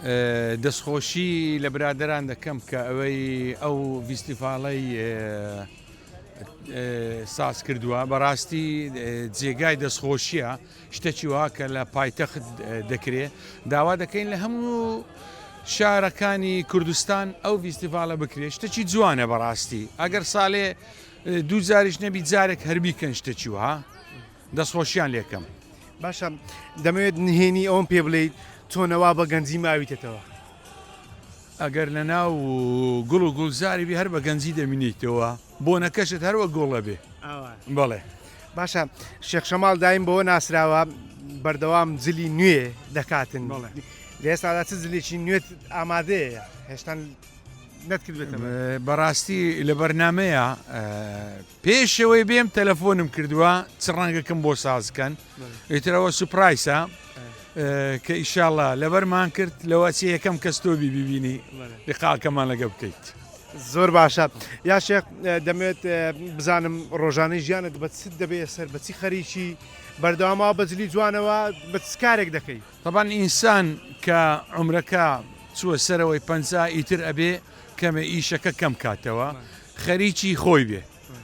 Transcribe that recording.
دەستخۆشی لە برادران دەکەم کە ئەوەی ئەو ڤیستیڤاڵەی ساز کردووە بەڕاستی جێگای دەستخۆشیە شتێکی وا کە لە پایتەخت دەکرێت داوا دەکەین لە هەموو شارەکانی کوردستان ئەو ڤیستیڤاڵە بکرێت شتێکی جوانە بەڕاستی ئەگەر ساڵێ دوو جاریش نەبی جارێک هەربیکەن شتێکی وها دەستخۆشیان لێکەم. باشە دەمەوێت نهێنی ئەوم پێ بڵێیت چۆنەوا بە گەنجی ماویتێتەوە. ئەگەر لە ناو گوڵ و گوڵزاری بێ هەر بە گەنجی دەمینیتەوە بۆ نەکەشت هەروە گۆڵە بێ. بەڵێ باشە شێخ شەماڵ دایم بەوە ناسراوە بەردەوام جلی نوێ دەکاتن لە ئێستادا چ جلێکی نوێت ئامادەیە هێشتان نەتکردێتەوە. بەڕاستی لە بەرنمەیە پێشەوەی بێم تەلەفۆنم کردووە چ ڕەنگەکەم بۆ سازکەن ئیترەوە سوپرایسە کە ئیشاڵە لەبەرمان کرد لەوە چی یەکەم کەس تۆ ببینی لقاکەمان لەگە بکەیت. زۆر باشە یا شێخ دەمێت بزانم ڕۆژانەی ژیانت بە چ دەبێت سەر بەچی خەریکی بەردەوامەوە بەجلی جوانەوە بە کارێک دەکەیت. طبعاً ئینسان کە عمرەکە چووە سەرەوەی 50 ئیتر ئەبێ کەمە ئیشەکە کەم کاتەوە خەریکی خۆی بێ